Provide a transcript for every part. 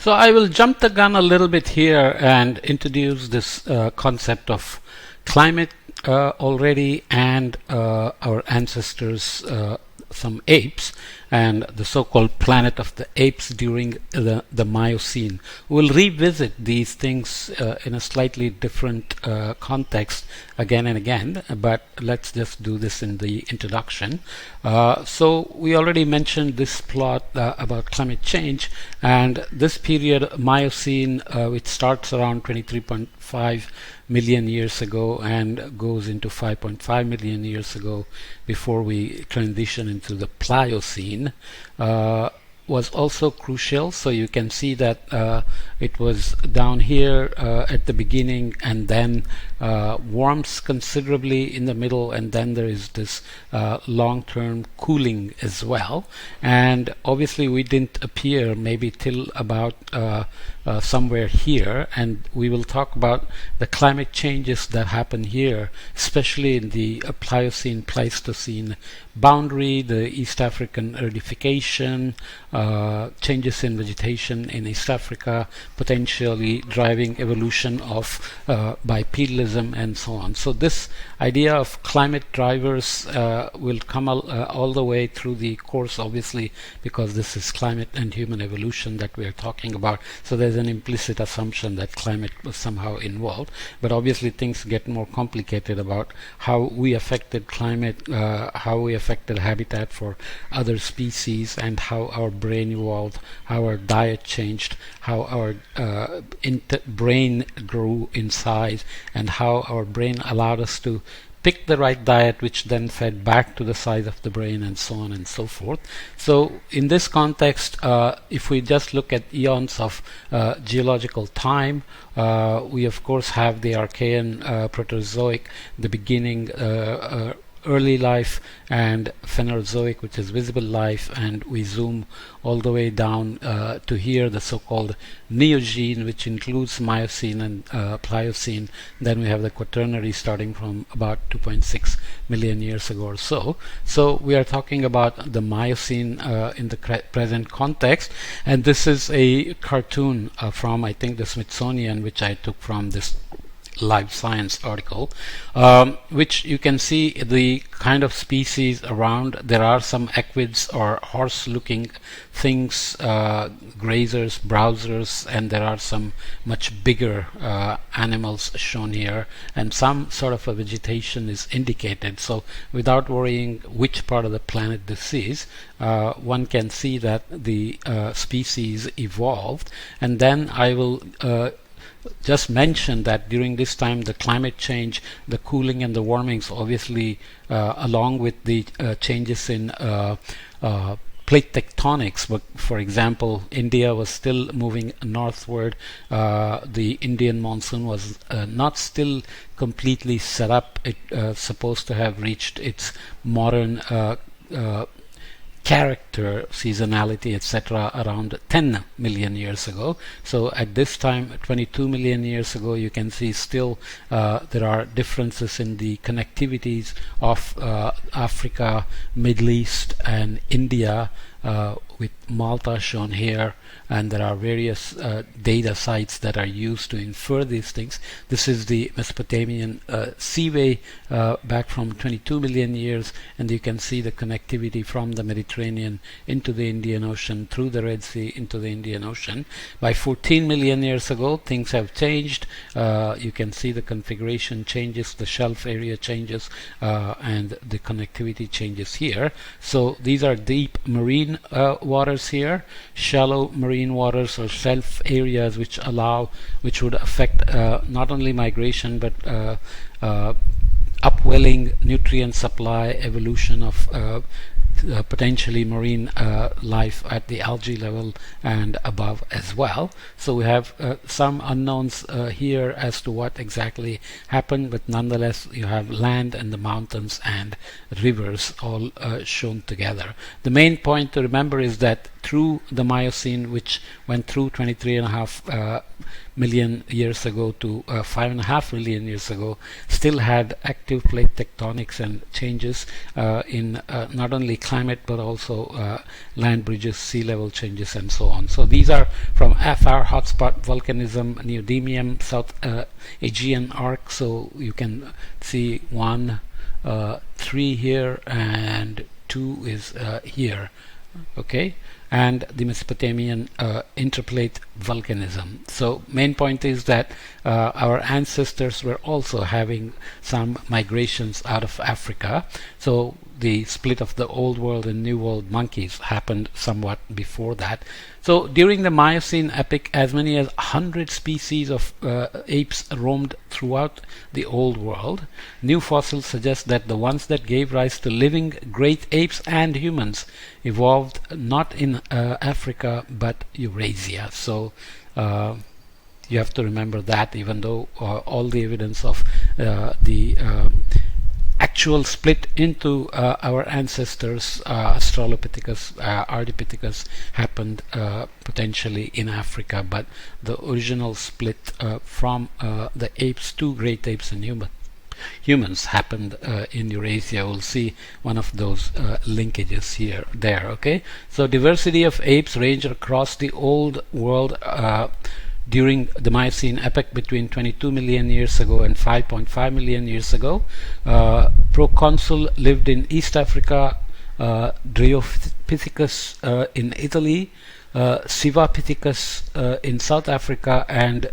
So I will jump the gun a little bit here and introduce this concept of climate already, and our ancestors, some apes, and the so-called planet of the apes during the Miocene. We'll revisit these things in a slightly different context again and again, but let's just do this in the introduction. So we already mentioned this plot about climate change, and this period Miocene, which starts around 23.5 million years ago and goes into 5.5 million years ago before we transition into the Pliocene, was also crucial. So you can see that it was down here at the beginning, and then warms considerably in the middle, and then there is this long-term cooling as well. And obviously we didn't appear maybe till about somewhere here, and we will talk about the climate changes that happen here, especially in the Pliocene-Pleistocene boundary, the East African acidification, changes in vegetation in East Africa, potentially driving evolution of bipedalism and so on. So this idea of climate drivers will come all the way through the course, obviously, because this is climate and human evolution that we are talking about. So there's an implicit assumption that climate was somehow involved, but obviously things get more complicated about how we affected climate, how we affected habitat for other species, and how our brain evolved, how our diet changed, how our brain grew in size, and how our brain allowed us to pick the right diet, which then fed back to the size of the brain, and so on and so forth. So in this context, if we just look at eons of geological time, we of course have the Archean, Proterozoic, the beginning, early life, and Phanerozoic, which is visible life, and we zoom all the way down to here, the so-called Neogene, which includes Miocene and Pliocene. Then we have the Quaternary starting from about 2.6 million years ago or so. So we are talking about the Miocene in the present context, and this is a cartoon from, I think, the Smithsonian, which I took from this Live Science article, which you can see the kind of species around. There are some equids or horse-looking things, grazers, browsers, and there are some much bigger animals shown here, and some sort of a vegetation is indicated. So without worrying which part of the planet this is, one can see that the species evolved. And then I will just mention that during this time the climate change, the cooling and the warmings, obviously along with the changes in plate tectonics. But for example, India was still moving northward. The Indian monsoon was not still completely set up. It supposed to have reached its modern character, seasonality, etc. around 10 million years ago. So at this time, 22 million years ago, you can see still there are differences in the connectivities of Africa, Middle East, and India, with Malta shown here, and there are various data sites that are used to infer these things. This is the Mesopotamian seaway back from 22 million years, and you can see the connectivity from the Mediterranean into the Indian Ocean, through the Red Sea into the Indian Ocean. By 14 million years ago, things have changed. You can see the configuration changes, the shelf area changes, and the connectivity changes here. So these are deep marine waters here, shallow marine waters or shelf areas which would affect not only migration but upwelling, nutrient supply, evolution of potentially marine life at the algae level and above as well. So we have some unknowns here as to what exactly happened, but nonetheless you have land and the mountains and rivers all shown together. The main point to remember is that through the Miocene, which went through 23.5 million years ago to 5.5 million years ago, still had active plate tectonics and changes in not only climate but also land bridges, sea level changes, and so on. So these are from FR hotspot volcanism, neodymium, South Aegean arc. So you can see 1, 3 here, and 2 is here. Okay, and the Mesopotamian interplate volcanism. So main point is that our ancestors were also having some migrations out of Africa. So the split of the old world and new world monkeys happened somewhat before that. So during the Miocene epoch, as many as 100 species of apes roamed throughout the old world. New fossils suggest that the ones that gave rise to living great apes and humans evolved not in Africa but Eurasia. So you have to remember that, even though all the evidence of the actual split into our ancestors, Australopithecus, Ardipithecus, happened potentially in Africa, but the original split from the apes to great apes and humans happened in Eurasia. We'll see one of those linkages there. Okay, so diversity of apes ranged across the old world during the Miocene epoch between 22 million years ago and 5.5 million years ago. Proconsul lived in East Africa, Dryopithecus in Italy, Sivapithecus in South Africa, and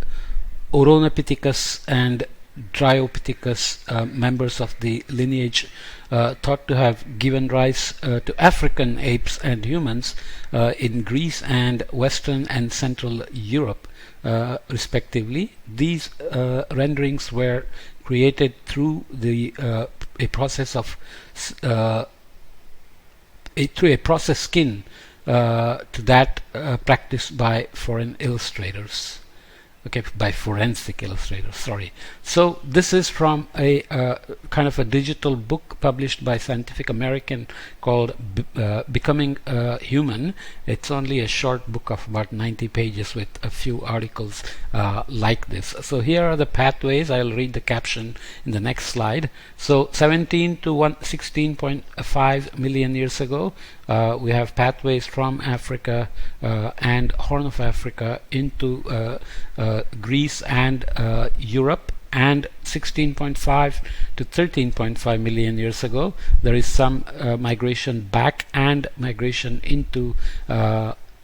Oronopithecus and Dryopithecus, members of the lineage thought to have given rise to African apes and humans in Greece and Western and Central Europe, respectively. These renderings were created through a process of through a process skin to that practiced by foreign illustrators. Okay, by forensic illustrators, sorry. So this is from a kind of a digital book published by Scientific American called Becoming Human. It's only a short book of about 90 pages with a few articles like this. So here are the pathways. I'll read the caption in the next slide. So 17 to 16.5 million years ago, we have pathways from Africa and Horn of Africa into Greece and Europe, and 16.5 to 13.5 million years ago there is some migration back and migration into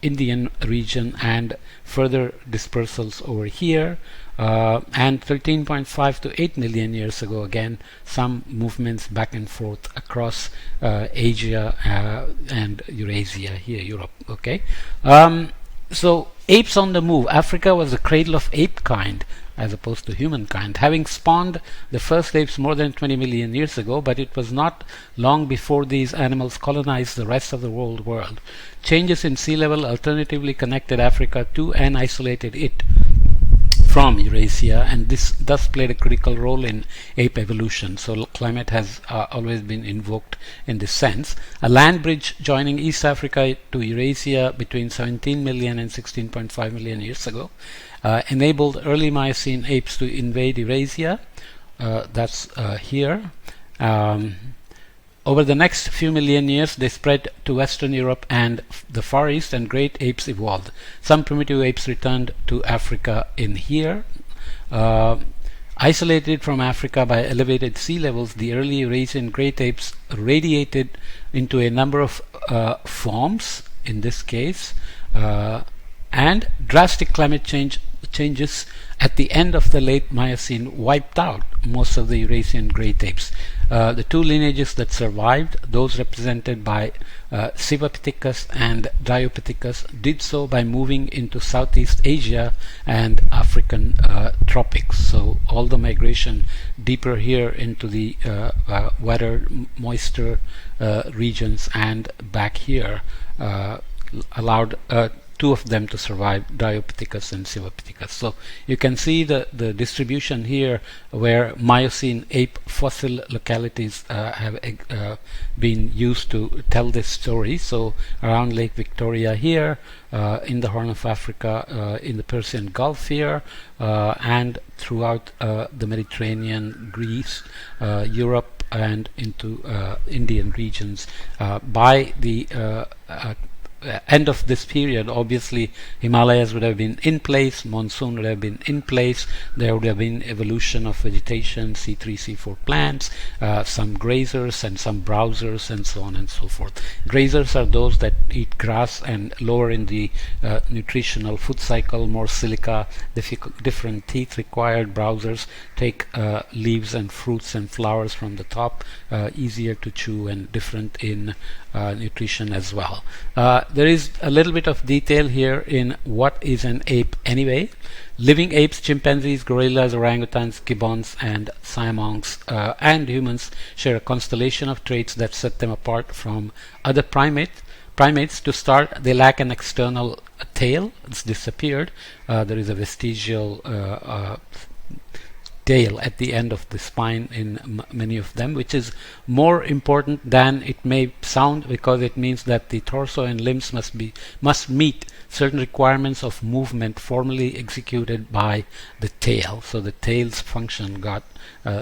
Indian region and further dispersals over here, and 13.5 to 8 million years ago again some movements back and forth across Asia and Eurasia, here Europe. Okay, so apes on the move. Africa was the cradle of ape kind as opposed to humankind, having spawned the first apes more than 20 million years ago, but it was not long before these animals colonized the rest of the old world. Changes in sea level alternatively connected Africa to and isolated it from Eurasia, and this thus played a critical role in ape evolution. So climate has always been invoked in this sense. A land bridge joining East Africa to Eurasia between 17 million and 16.5 million years ago enabled early Miocene apes to invade Eurasia. That's here. Over the next few million years, they spread to Western Europe and the Far East, and great apes evolved. Some primitive apes returned to Africa in here. Isolated from Africa by elevated sea levels, the early Eurasian great apes radiated into a number of forms, in this case, and drastic climate changes at the end of the late Miocene wiped out most of the Eurasian great apes. The two lineages that survived, those represented by Sivapithecus and Dryopithecus, did so by moving into Southeast Asia and African tropics. So all the migration deeper here into the wetter, moister regions and back here allowed two of them to survive, Dryopithecus and Sivapithecus. So you can see the distribution here where Miocene ape fossil localities have been used to tell this story. So around Lake Victoria here, in the Horn of Africa, in the Persian Gulf here, and throughout the Mediterranean, Greece, Europe, and into Indian regions. By the end of this period, obviously Himalayas would have been in place, monsoon would have been in place, there would have been evolution of vegetation, C3, C4 plants, some grazers and some browsers, and so on and so forth. Grazers are those that eat grass and lower in the nutritional food cycle, more silica, different teeth required. Browsers take leaves and fruits and flowers from the top, easier to chew and different in nutrition as well. There is a little bit of detail here in what is an ape anyway. Living apes, chimpanzees, gorillas, orangutans, gibbons, and siamongs and humans share a constellation of traits that set them apart from other primates. To start, they lack an external tail. It's disappeared. There is a vestigial tail at the end of the spine in many of them, which is more important than it may sound, because it means that the torso and limbs must meet certain requirements of movement formally executed by the tail. So the tail's function got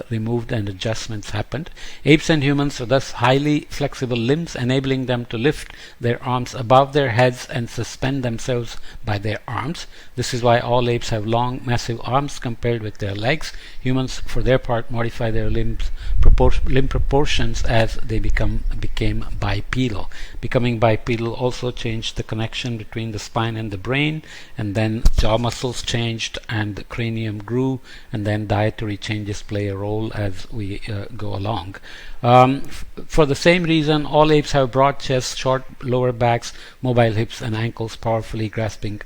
removed and adjustments happened. Apes and humans are thus highly flexible limbs, enabling them to lift their arms above their heads and suspend themselves by their arms. This is why all apes have long, massive arms compared with their legs. Humans, for their part, modify their limb proportions as they became bipedal. Becoming bipedal also changed the connection between the spine and the brain, and then jaw muscles changed and the cranium grew, and then dietary changes play a role as we go along. For the same reason, all apes have broad chests, short lower backs, mobile hips and ankles, powerfully grasping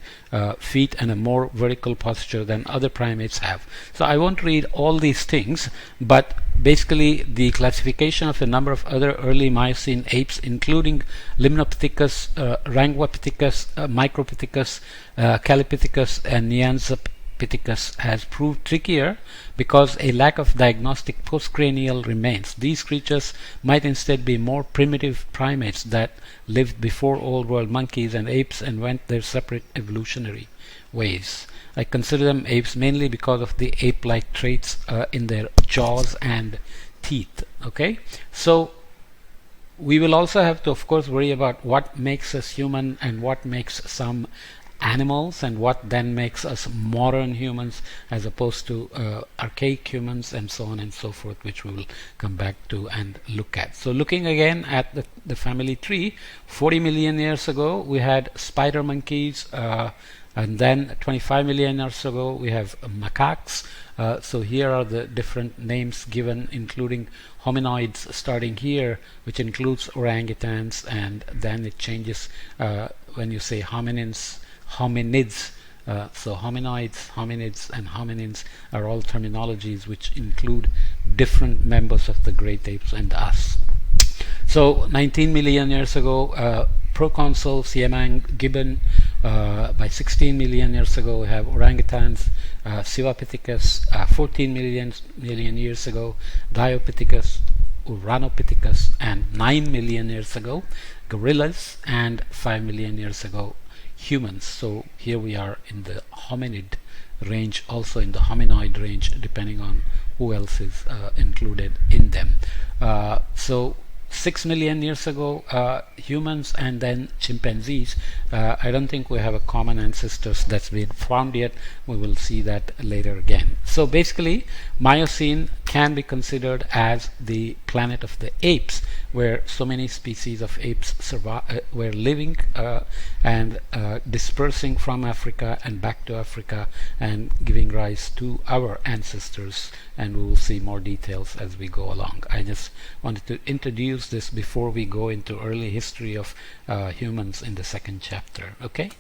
feet, and a more vertical posture than other primates have. So I won't read all these things, but basically the classification of a number of other early Miocene apes, including Limnopithecus, Ranguapithecus, Micropithecus, Calipithecus, and Nyanzapithecus, has proved trickier because a lack of diagnostic postcranial remains. These creatures might instead be more primitive primates that lived before old world monkeys and apes and went their separate evolutionary ways. I consider them apes mainly because of the ape-like traits in their jaws and teeth. Okay, so we will also have to, of course, worry about what makes us human and what makes some animals, and what then makes us modern humans as opposed to archaic humans, and so on and so forth, which we will come back to and look at. So looking again at the family tree, 40 million years ago we had spider monkeys, and then 25 million years ago we have macaques. So here are the different names given, including hominoids starting here, which includes orangutans, and then it changes when you say hominids. So hominoids, hominids, and hominins are all terminologies which include different members of the great apes and us. So 19 million years ago, proconsul, siamang, gibbon. By 16 million years ago we have orangutans, Sivapithecus. 14 million years ago, Dryopithecus, Uranopithecus, and 9 million years ago gorillas, and 5 million years ago humans. So here we are in the hominid range, also in the hominoid range, depending on who else is included in them. So 6 million years ago humans, and then chimpanzees. I don't think we have a common ancestors that's been found yet. We will see that later again. So basically Miocene can be considered as the planet of the apes, where so many species of apes were living and dispersing from Africa and back to Africa and giving rise to our ancestors, and we will see more details as we go along. I just wanted to introduce this before we go into early history of humans in the second chapter. Okay.